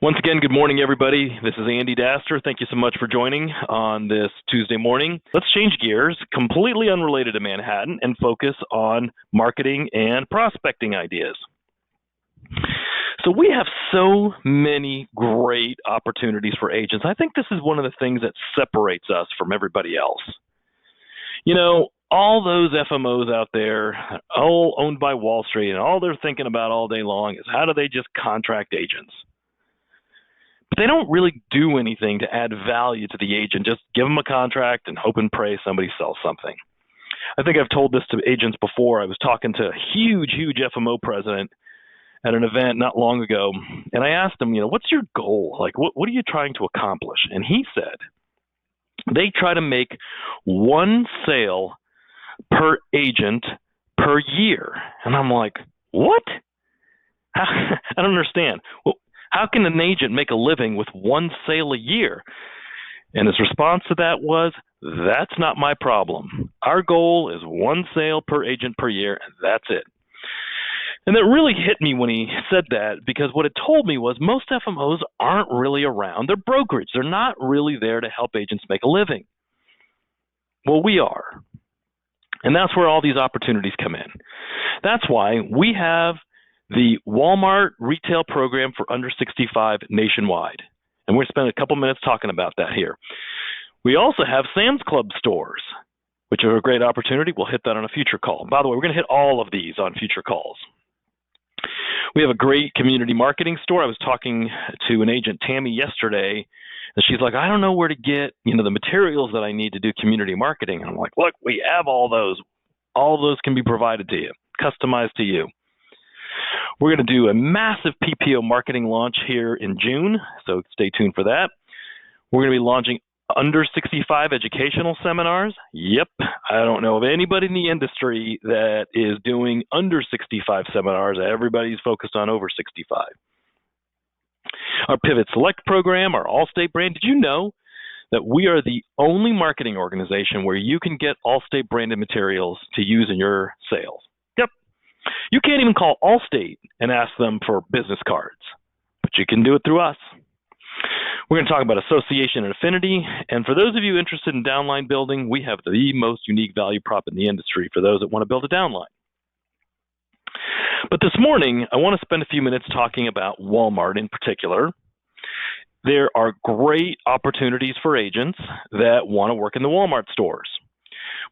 Once again, good morning, everybody. This is Andy Daster. Thank you so much for joining on this Tuesday morning. Let's change gears, completely unrelated to Manhattan, and focus on marketing and prospecting ideas. So we have so many great opportunities for agents. I think this is one of the things that separates us from everybody else. You know, all those FMOs out there, all owned by Wall Street, and all they're thinking about all day long is how do they just contract agents? But they don't really do anything to add value to the agent. Just give them a contract and hope and pray somebody sells something. I think I've told this to agents before. I was talking to a huge FMO president at an event not long ago, and I asked him, what's your goal? Like, what are you trying to accomplish? And he said they try to make one sale per agent per year. And I'm like, what? I don't understand. Well, how can an agent make a living with one sale a year? And his response to that was, that's not my problem. Our goal is one sale per agent per year, and that's it. And that really hit me when he said that, because what it told me was most FMOs aren't really around. They're brokerage. They're not really there to help agents make a living. Well, we are. And that's where all these opportunities come in. That's why we have the Walmart retail program for under 65 nationwide. And we're going to spend a couple minutes talking about that here. We also have Sam's Club stores, which are a great opportunity. We'll hit that on a future call. By the way, we're going to hit all of these on future calls. We have a great community marketing store. I was talking to an agent, Tammy, yesterday, and she's like, I don't know where to get, the materials that I need to do community marketing. And I'm like, look, we have all those. All of those can be provided to you, customized to you. We're going to do a massive PPO marketing launch here in June, so stay tuned for that. We're going to be launching under 65 educational seminars. Yep, I don't know of anybody in the industry that is doing under 65 seminars. Everybody's focused on over 65. Our Pivot Select program, our Allstate brand. Did you know that we are the only marketing organization where you can get Allstate branded materials to use in your sales? Yep. You can't even call Allstate and ask them for business cards, but you can do it through us. We're going to talk about association and affinity. And for those of you interested in downline building, we have the most unique value prop in the industry for those that want to build a downline. But this morning, I want to spend a few minutes talking about Walmart in particular. There are great opportunities for agents that want to work in the Walmart stores.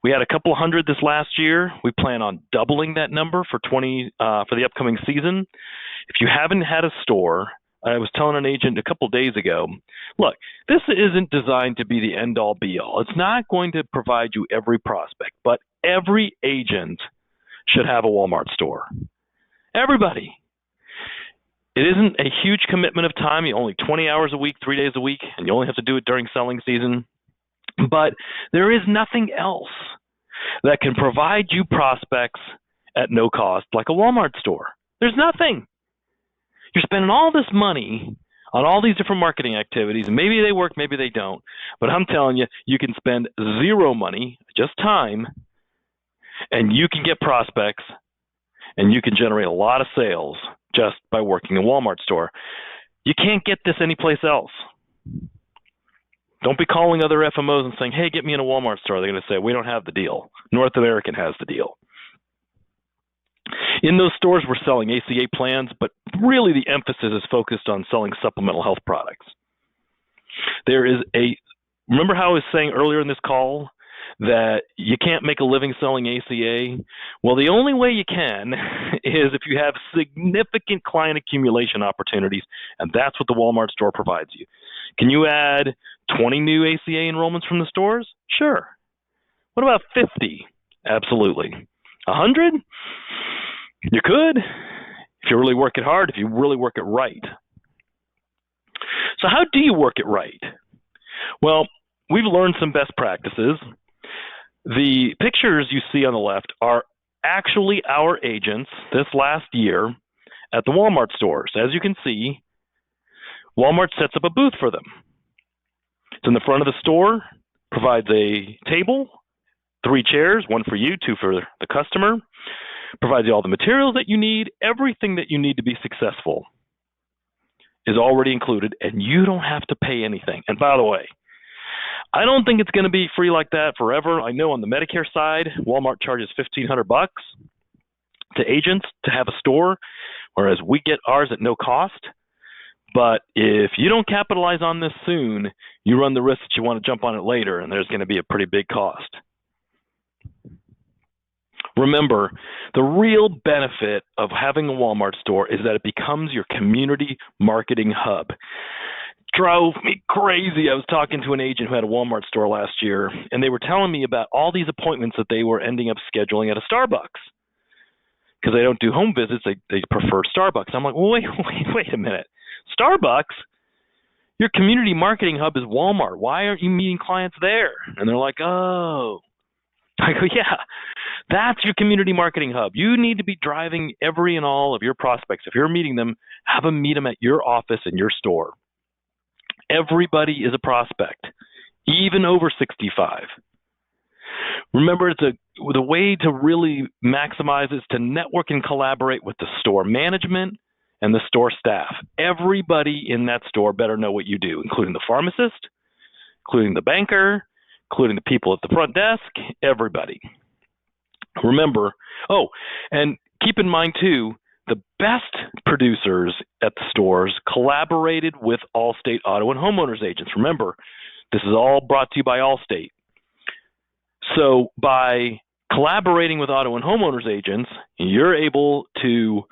We had a couple hundred this last year. We plan on doubling that number for the upcoming season. If you haven't had a store, I was telling an agent a couple days ago, look, this isn't designed to be the end-all, be-all. It's not going to provide you every prospect, but every agent should have a Walmart store. Everybody. It isn't a huge commitment of time. You only 20 hours a week, 3 days a week, and you only have to do it during selling season. But there is nothing else that can provide you prospects at no cost like a Walmart store. There's nothing. You're spending all this money on all these different marketing activities, and maybe they work, maybe they don't. But I'm telling you, you can spend zero money, just time, and you can get prospects, and you can generate a lot of sales just by working a Walmart store. You can't get this anyplace else. Don't be calling other FMOs and saying, hey, get me in a Walmart store. They're going to say, we don't have the deal. North American has the deal. In those stores, we're selling ACA plans, but really the emphasis is focused on selling supplemental health products. Remember how I was saying earlier in this call that you can't make a living selling ACA? Well, the only way you can is if you have significant client accumulation opportunities, and that's what the Walmart store provides you. Can you add 20 new ACA enrollments from the stores? Sure. What about 50? Absolutely. 100? You could, if you really work it hard, if you really work it right. So how do you work it right? Well, we've learned some best practices. The pictures you see on the left are actually our agents this last year at the Walmart stores. As you can see, Walmart sets up a booth for them. It's in the front of the store, provides a table, 3 chairs, 1 for you, 2 for the customer, provides you all the materials that you need, everything that you need to be successful. is already included, and you don't have to pay anything. And by the way, I don't think it's going to be free like that forever. I know on the Medicare side, Walmart charges $1,500 to agents to have a store, whereas we get ours at no cost. But if you don't capitalize on this soon, you run the risk that you want to jump on it later, and there's going to be a pretty big cost. Remember, the real benefit of having a Walmart store is that it becomes your community marketing hub. Drove me crazy. I was talking to an agent who had a Walmart store last year, and they were telling me about all these appointments that they were ending up scheduling at a Starbucks because they don't do home visits. They prefer Starbucks. I'm like, well, wait a minute. Starbucks? Your community marketing hub is Walmart. Why aren't you meeting clients there? And they're like, oh. I go, yeah, that's your community marketing hub. You need to be driving every and all of your prospects. If you're meeting them, have them meet them at your office and your store. Everybody is a prospect, even over 65. Remember, the way to really maximize is to network and collaborate with the store management and the store staff. Everybody in that store better know what you do, including the pharmacist, including the banker, including the people at the front desk, everybody. Remember, and keep in mind too, the best producers at the stores collaborated with Allstate auto and homeowners agents. Remember, this is all brought to you by Allstate. So by collaborating with auto and homeowners agents, you're able to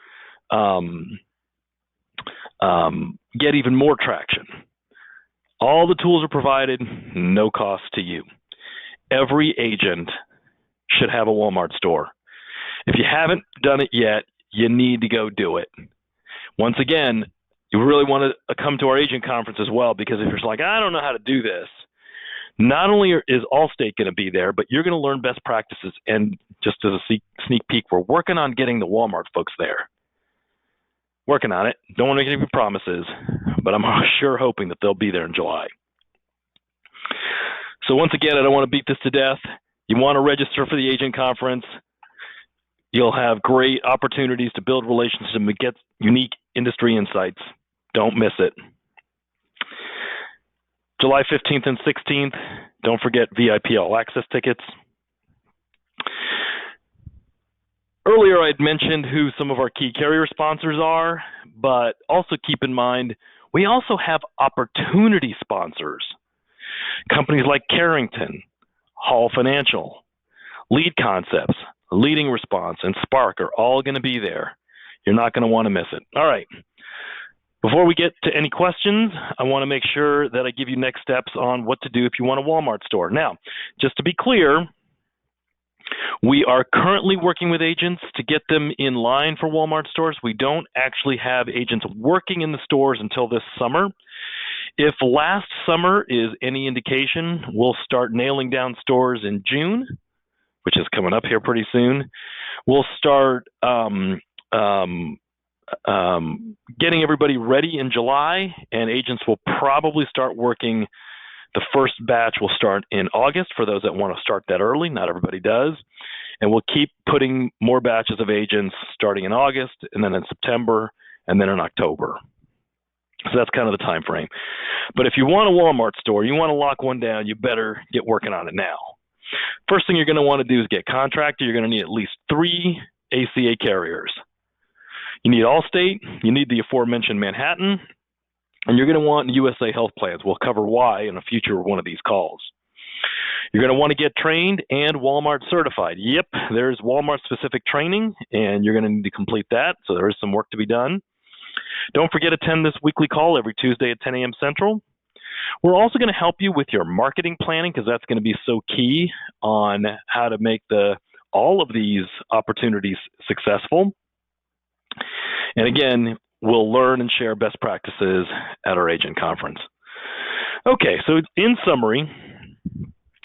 get even more traction. All the tools are provided, no cost to you. Every agent should have a Walmart store. If you haven't done it yet, you need to go do it. Once again, you really want to come to our agent conference as well, because if you're like, I don't know how to do this, not only is Allstate going to be there, but you're going to learn best practices. And just as a sneak peek, we're working on getting the Walmart folks there. Working on it. Don't want to make any promises, but I'm sure hoping that they'll be there in July. So once again, I don't want to beat this to death. You want to register for the agent conference. You'll have great opportunities to build relationships and get unique industry insights. Don't miss it. July 15th and 16th, don't forget VIP All Access tickets. Earlier, I'd mentioned who some of our key carrier sponsors are, but also keep in mind, we also have opportunity sponsors. Companies like Carrington, Hall Financial, Lead Concepts, Leading Response, and Spark are all going to be there. You're not going to want to miss it. All right. Before we get to any questions, I want to make sure that I give you next steps on what to do if you want a Walmart store. Now, just to be clear, we are currently working with agents to get them in line for Walmart stores. We don't actually have agents working in the stores until this summer. If last summer is any indication, we'll start nailing down stores in June, which is coming up here pretty soon. We'll start getting everybody ready in July, and agents will probably start working. The first batch will start in August for those that want to start that early. Not everybody does. And we'll keep putting more batches of agents starting in August, and then in September, and then in October. So that's kind of the time frame. But if you want a Walmart store, you want to lock one down, you better get working on it now. First thing you're going to want to do is get contracted. You're going to need at least 3 ACA carriers. You need Allstate, you need the aforementioned Manhattan, and you're going to want USA Health plans. We'll cover why in a future one of these calls. You're going to want to get trained and Walmart certified. Yep, there's Walmart-specific training, and you're going to need to complete that, so there is some work to be done. Don't forget to attend this weekly call every Tuesday at 10 a.m. Central. We're also going to help you with your marketing planning, because that's going to be so key on how to make all of these opportunities successful. And again, we'll learn and share best practices at our agent conference. Okay, so in summary,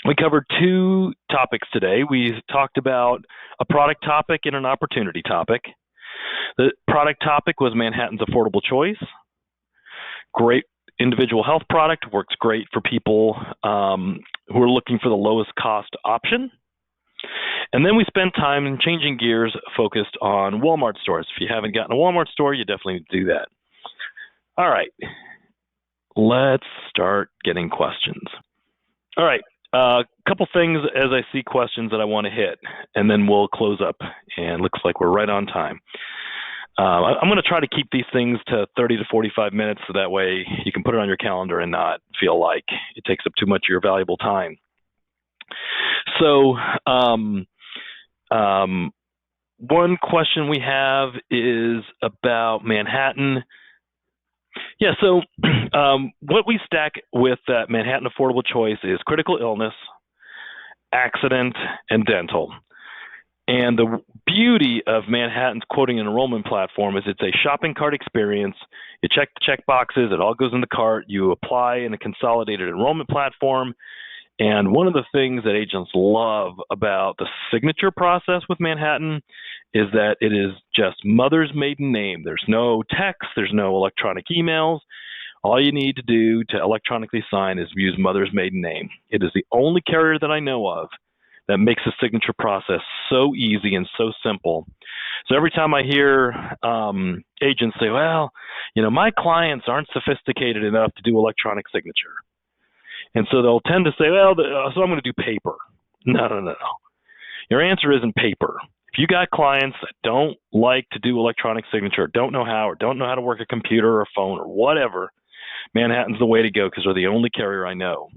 we covered 2 topics today. We talked about a product topic and an opportunity topic. The product topic was Manhattan's Affordable Choice. Great individual health product, works great for people who are looking for the lowest cost option. And then we spent time changing gears focused on Walmart stores. If you haven't gotten a Walmart store, you definitely need to do that. All right, let's start getting questions. All right, a couple things as I see questions that I want to hit, and then we'll close up. And looks like we're right on time. I'm going to try to keep these things to 30 to 45 minutes, so that way you can put it on your calendar and not feel like it takes up too much of your valuable time. So, one question we have is about Manhattan. Yeah, so what we stack with that Manhattan Affordable Choice is critical illness, accident, and dental. And the beauty of Manhattan's quoting and enrollment platform is it's a shopping cart experience. You check the check boxes, it all goes in the cart, you apply in a consolidated enrollment platform. And one of the things that agents love about the signature process with Manhattan is that it is just mother's maiden name. There's no text, there's no electronic emails. All you need to do to electronically sign is use mother's maiden name. It is the only carrier that I know of that makes the signature process so easy and so simple. So every time I hear agents say, well, my clients aren't sophisticated enough to do electronic signature. And so they'll tend to say, well, so I'm going to do paper. No. Your answer isn't paper. If you got clients that don't like to do electronic signature, don't know how, or don't know how to work a computer or phone or whatever, Manhattan's the way to go, because they're the only carrier I know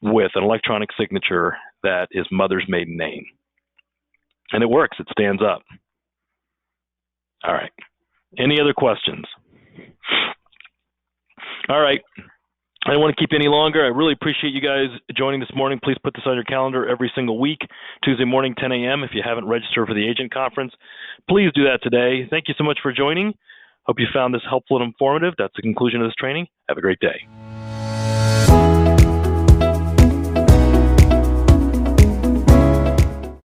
with an electronic signature that is mother's maiden name. And it works. It stands up. All right. Any other questions? All right. I don't want to keep you any longer. I really appreciate you guys joining this morning. Please put this on your calendar every single week, Tuesday morning, 10 a.m. If you haven't registered for the agent conference, please do that today. Thank you so much for joining. Hope you found this helpful and informative. That's the conclusion of this training. Have a great day.